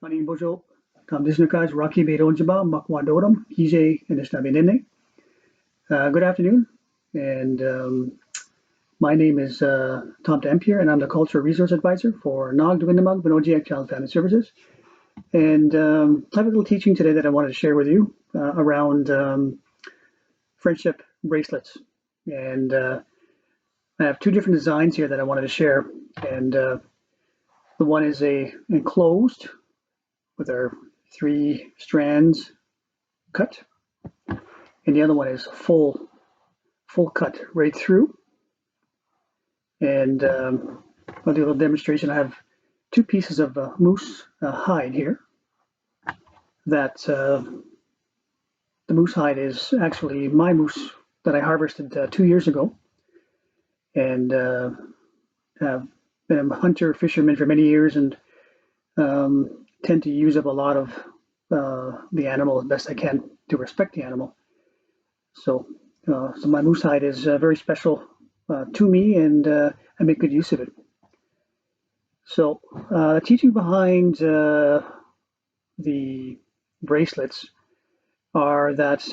Pani Bojo, Tam Disnakas, Rocky Beronjaba, Makwadoram, Kije, and Estabinene. Good afternoon, and my name is Tom Dampier, and I'm the Cultural Resource Advisor for Dnaagdawenmag, Binnoojiiyag Child and Family Services. And I have a little teaching today that I wanted to share with you around friendship bracelets. And I have two different designs here that I wanted to share. And the one is a enclosed with our 3 strands cut, and the other one is full cut right through. And I'll do a little demonstration. I have 2 pieces of moose hide here. That the moose hide is actually my moose that I harvested 2 years ago, and have been a hunter fisherman for many years, and tend to use up a lot of the animal as best I can to respect the animal. So my moose hide is very special to me, and I make good use of it. So the teaching behind the bracelets are that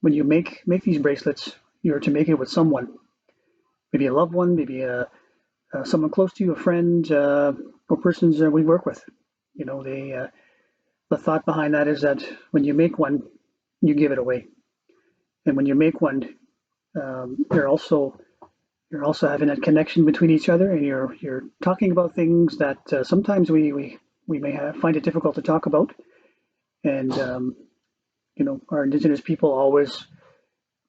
when you make these bracelets, you're to make it with someone, maybe a loved one, maybe someone close to you, a friend, or persons we work with. You know, the thought behind that is that when you make one, you give it away, and when you make one, you're also having that connection between each other, and you're talking about things that sometimes we may find it difficult to talk about. And you know, our Indigenous people always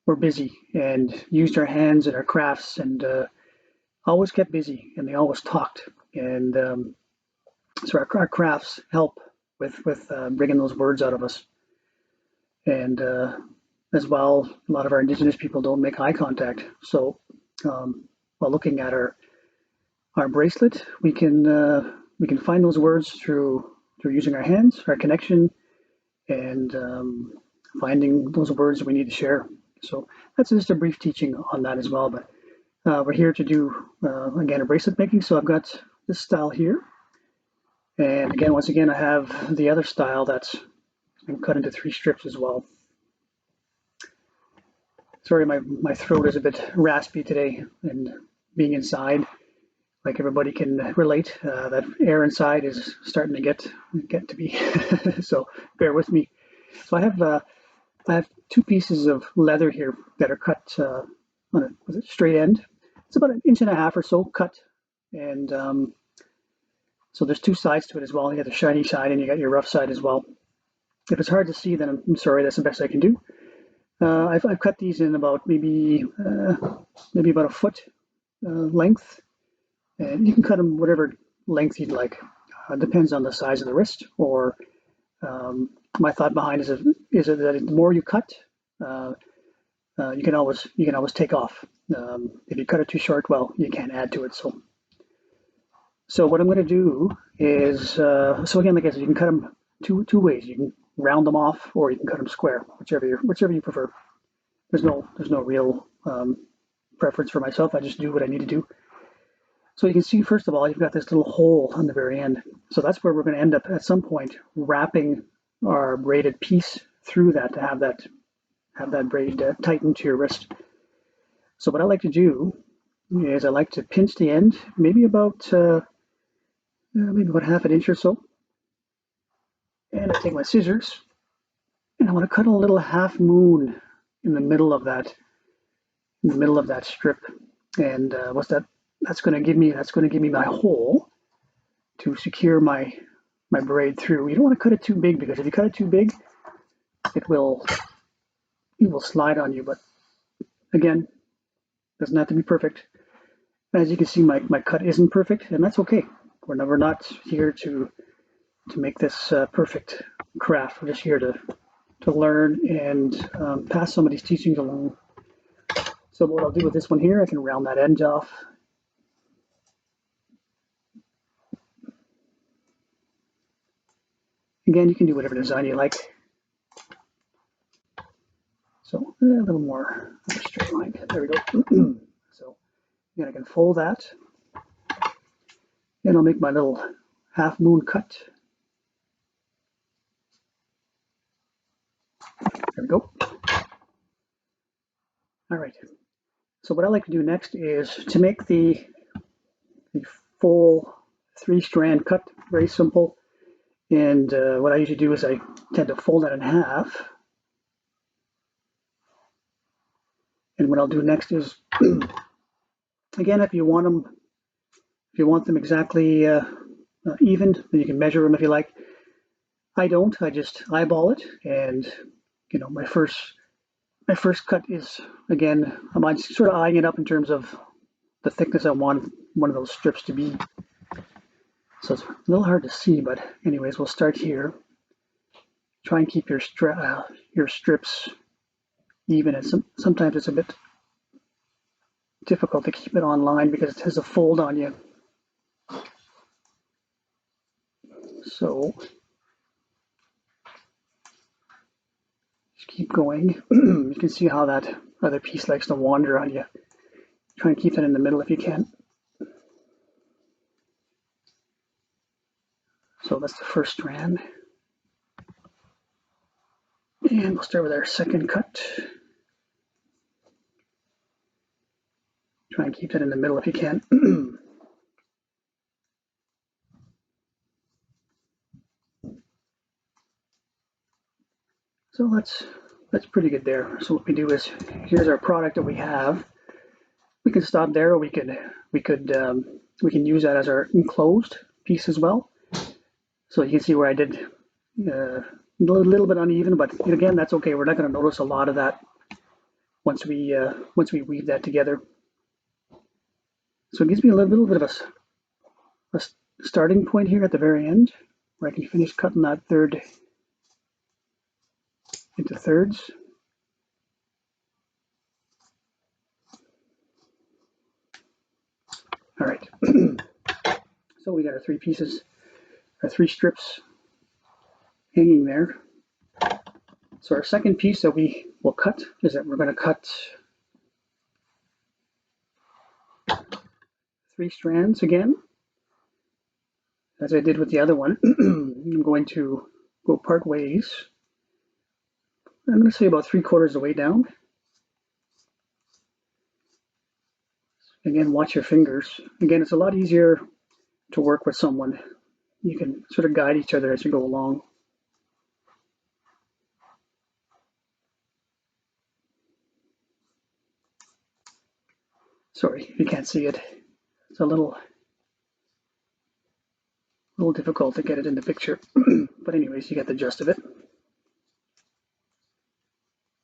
were busy and used our hands and our crafts, and always kept busy, and they always talked. And so our crafts help with bringing those words out of us. And as well, a lot of our Indigenous people don't make eye contact. So while looking at our bracelet, we can find those words through using our hands, our connection, and finding those words we need to share. So that's just a brief teaching on that as well. But we're here to do again a bracelet making. So I've got this style here, and again, once again, I have the other style that's been cut into 3 strips as well. Sorry, my throat is a bit raspy today, and being inside, like everybody can relate, that air inside is starting to get to me. So bear with me. So I have 2 pieces of leather here that are cut on a straight end. It's about 1.5 inches or so cut, and so there's 2 sides to it as well. You got the shiny side and you got your rough side as well. If it's hard to see, then I'm sorry. That's the best I can do. I've cut these in about maybe about a foot length, and you can cut them whatever length you'd like. Depends on the size of the wrist. Or my thought behind is that the more you cut, you can always take off. If you cut it too short, well, you can't add to it. So what I'm going to do is, so again, like I said, you can cut them two ways. You can round them off, or you can cut them square, whichever you prefer. There's no real preference for myself. I just do what I need to do. So you can see, first of all, you've got this little hole on the very end. So that's where we're going to end up at some point, wrapping our braided piece through that to have that braid tightened to your wrist. So what I like to do is I like to pinch the end, maybe about 1/2 inch or so. And I take my scissors, and I want to cut a little half moon in the middle of that strip. And that's going to give me my hole to secure my braid through. You don't want to cut it too big, because if you cut it too big, it will slide on you. But again, doesn't have to be perfect. As you can see, my cut isn't perfect, and that's okay. We're not here to make this perfect craft. We're just here to learn and pass some of these teachings along. So what I'll do with this one here, I can round that edge off. Again, you can do whatever design you like. So a little more straight line. There we go. So again, I can fold that, and I'll make my little half moon cut. go. All right. So what I like to do next is to make the full 3-strand cut, very simple. And what I usually do is I tend to fold it in half. And what I'll do next is, again, if you want them exactly even, then you can measure them if you like. I don't. I just eyeball it, and my first cut is, again, I'm sort of eyeing it up in terms of the thickness I want one of those strips to be. So it's a little hard to see, but anyways, we'll start here. Try and keep your strips even, and sometimes it's a bit difficult to keep it on line because it has a fold on you. So just keep going. You can see how that other piece likes to wander on you. Try and keep that in the middle if you can. So that's the first strand. And we'll start with our second cut. Try and keep that in the middle if you can. So that's pretty good there. So what we do is, here's our product that we have. We can stop there, or we can use that as our enclosed piece as well. So you can see where I did a little bit uneven, but again, that's okay. We're not going to notice a lot of that once we weave that together. So it gives me a little bit of a starting point here at the very end, where I can finish cutting that third into thirds. All right. So we got our 3 pieces, our 3 strips hanging there. So our second piece that we will cut is that we're going to cut 3 strands again, as I did with the other one. I'm going to go part ways. I'm going to say about 3/4 of the way down. Again, watch your fingers. Again, it's a lot easier to work with someone. You can sort of guide each other as you go along. Sorry if you can't see it. It's a little difficult to get it in the picture. But anyways, you get the gist of it.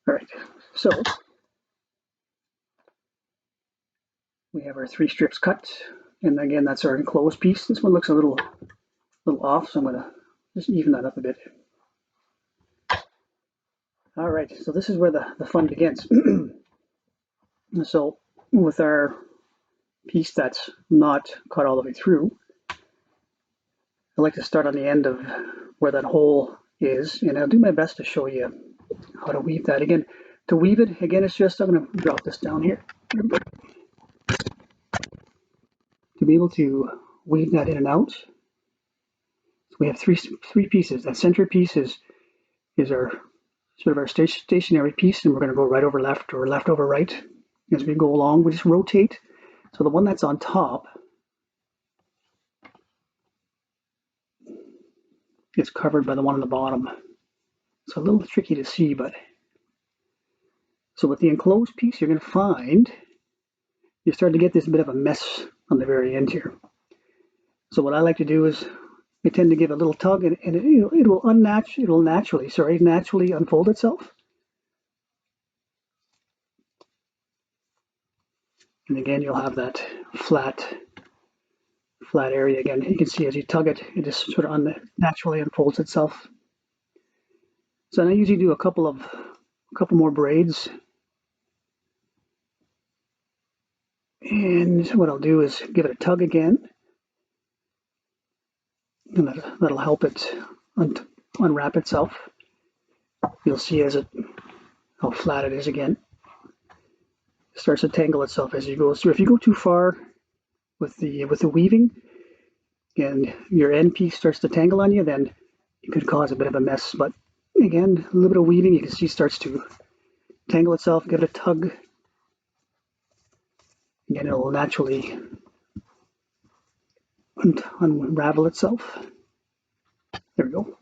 All right, so we have our 3 strips cut, and again, that's our enclosed piece. This one looks a little off, so I'm going to just even that up a bit. All right, so this is where the fun begins. So with our piece that's not cut all the way through, I like to start on the end of where that hole is, and I'll do my best to show you how to weave that. Again, to weave it, again, it's just, I'm going to drop this down here. To be able to weave that in and out, so we have three pieces. That center piece is our sort of our stationary piece, and we're going to go right over left or left over right as we go along. We just rotate. So the one that's on top is covered by the one on the bottom. It's a little tricky to see, but so with the enclosed piece, you're going to find you start to get this bit of a mess on the very end here. So what I like to do is I tend to give a little tug, and it will naturally unfold itself. And again, you'll have that flat area again. You can see as you tug it, it just sort of naturally unfolds itself. So I usually do a couple more braids. And what I'll do is give it a tug again. And that'll help it unwrap itself. You'll see how flat it is again. It starts to tangle itself as you go through. If you go too far with the weaving and your end piece starts to tangle on you, then it could cause a bit of a mess. But again, a little bit of weaving. You can see it starts to tangle itself. Give it a tug. Again, it will naturally unravel itself. There we go.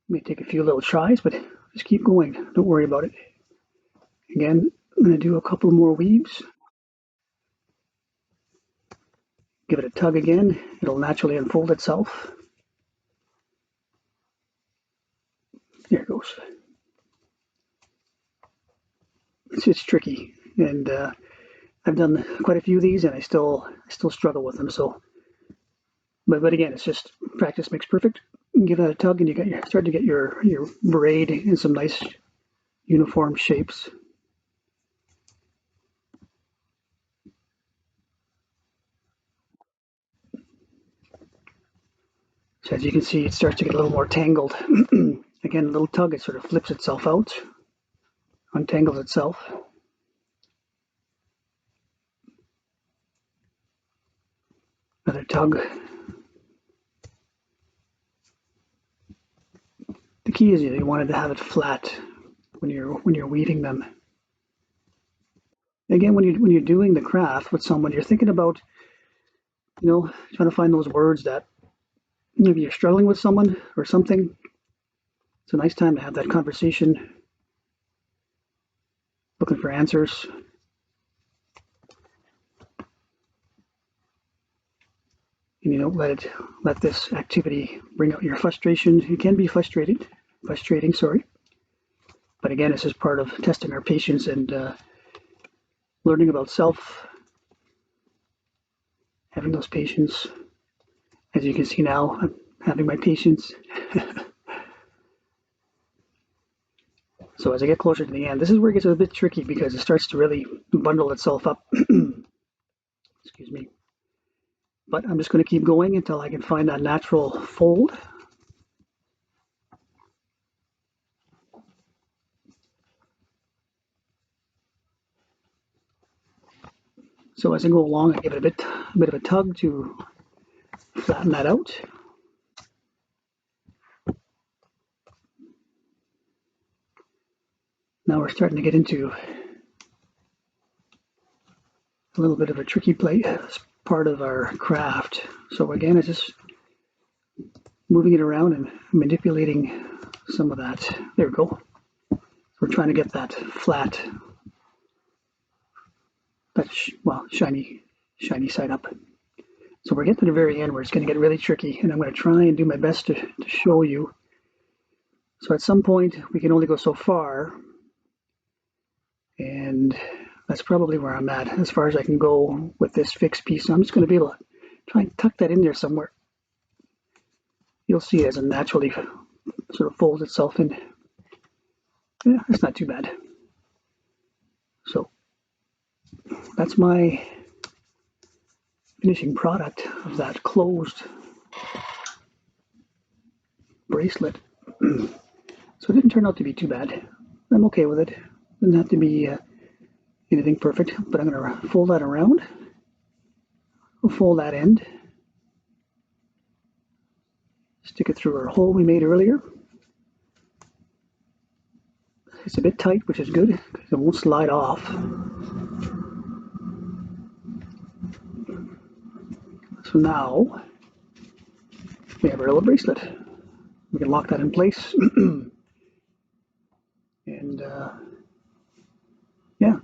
May take a few little tries, but just keep going. Don't worry about it. Again, I'm going to do a couple more weaves. Give it a tug again. It'll naturally unfold itself. There it goes. It's tricky, and I've done quite a few of these, and I still struggle with them. So, but again, it's just practice makes perfect. Give it a tug, and you start to get your braid in some nice uniform shapes. So as you can see, it starts to get a little more tangled. Again, a little tug, it sort of flips itself out, untangles itself. Another tug. The key is you wanted to have it flat when you're weaving them. Again, when you're doing the craft with someone, you're thinking about, trying to find those words that maybe you're struggling with someone or something. It's a nice time to have that conversation, looking for answers. And let this activity bring out your frustrations. You can be frustrating, sorry. But again, this is part of testing our patience and learning about self, having those patience. As you can see now, I'm having my patience. So as I get closer to the end, this is where it gets a bit tricky because it starts to really bundle itself up. Excuse me. But I'm just going to keep going until I can find that natural fold. So as I go along, I give it a bit of a tug to flatten that out. Now we're starting to get into a little bit of a tricky plate as part of our craft. So again, it's just moving it around and manipulating some of that. There we go. We're trying to get that flat, that shiny side up. So we're getting to the very end where it's going to get really tricky, and I'm going to try and do my best to show you. So at some point we can only go so far, and that's probably where I'm at as far as I can go with this fixed piece. So I'm just going to be able to try and tuck that in there somewhere. You'll see it as it naturally sort of folds itself in. Yeah, that's not too bad. So that's my finishing product of that closed bracelet. So it didn't turn out to be too bad. I'm okay with it. Doesn't have to be anything perfect, but I'm going to fold that around. We'll fold that end. Stick it through our hole we made earlier. It's a bit tight, which is good because it won't slide off. So now we have our little bracelet. We can lock that in place. And yeah.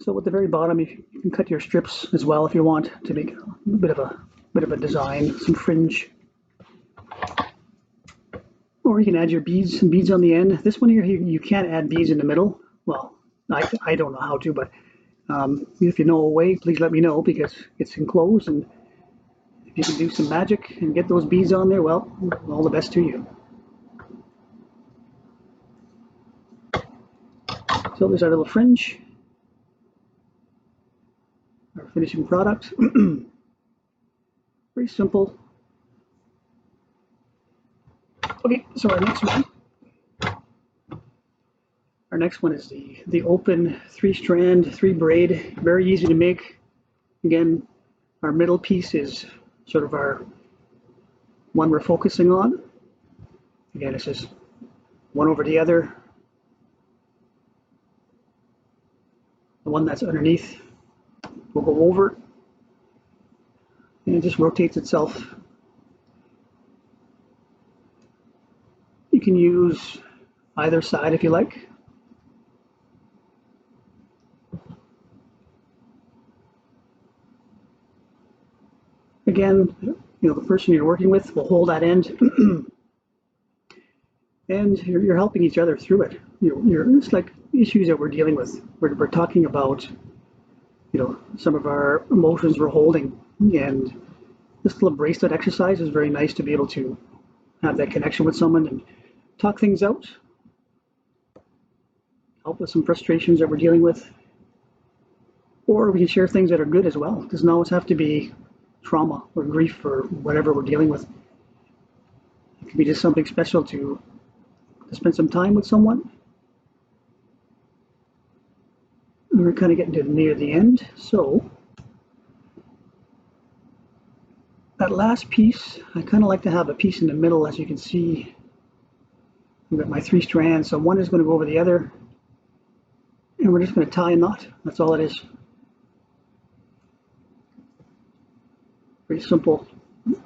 So at the very bottom, you can cut your strips as well if you want to make a bit of a design, some fringe. Or you can add your beads on the end. This one here, you can't add beads in the middle. Well, I don't know how to, but if you know a way, please let me know because it's enclosed. And if you can do some magic and get those beads on there, well, all the best to you. So there's our little fringe, our finishing product. Very simple. Okay, so our next one is the open 3-strand, 3-braid, very easy to make. Again, our middle piece is sort of our one we're focusing on. Again, it's just one over the other. The one that's underneath will go over, and it just rotates itself. You can use either side if you like. Again, the person you're working with will hold that end, and you're helping each other through it. It's like issues that we're dealing with. We're talking about, some of our emotions we're holding, and this little bracelet exercise is very nice to be able to have that connection with someone and talk things out, help with some frustrations that we're dealing with, or we can share things that are good as well. It doesn't always have to be trauma or grief or whatever we're dealing with. It can be just something special to spend some time with someone. We're kind of getting to near the end, so that last piece, I kind of like to have a piece in the middle. As you can see, I've got my 3 strands, so one is going to go over the other, and we're just going to tie a knot. That's all it is. Pretty simple. You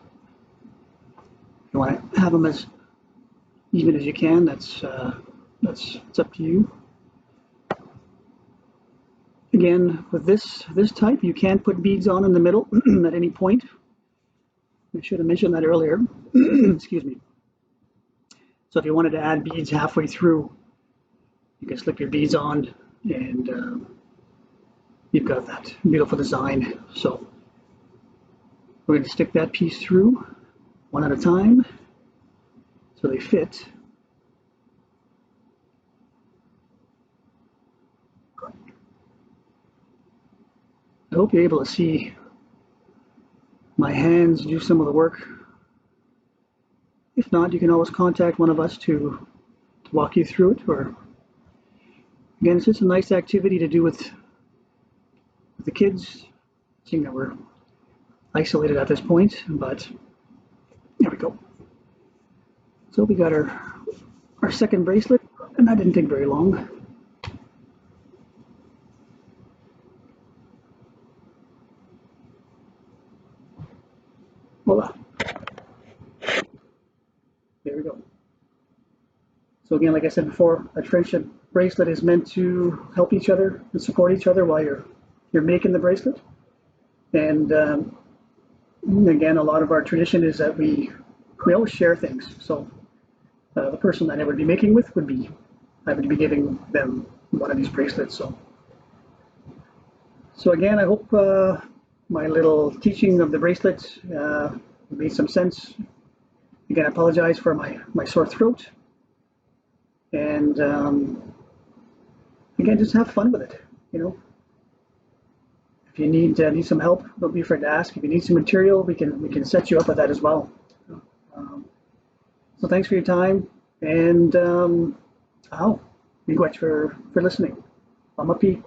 want to have them as even as you can. That's it's up to you. Again, with this type, you can put beads on in the middle at any point. I should have mentioned that earlier. Excuse me. So if you wanted to add beads halfway through, you can slip your beads on, and you've got that beautiful design. So we're going to stick that piece through one at a time so they fit. I hope you're able to see my hands do some of the work. If not, you can always contact one of us to walk you through it. Or again, it's just a nice activity to do with the kids, seeing that we're isolated at this point, but there we go. So we got our second bracelet, and that didn't take very long. Voila. There we go. So again, like I said before, a friendship bracelet is meant to help each other and support each other while you're making the bracelet. And again, a lot of our tradition is that we always share things. So the person that I would be making with I would be giving them one of these bracelets. So again, I hope my little teaching of the bracelets made some sense. Again, I apologize for my sore throat. And again, just have fun with it. If you need some help, don't be afraid to ask. If you need some material, we can set you up with that as well. So thanks for your time, and miigwech for listening. Mamapi.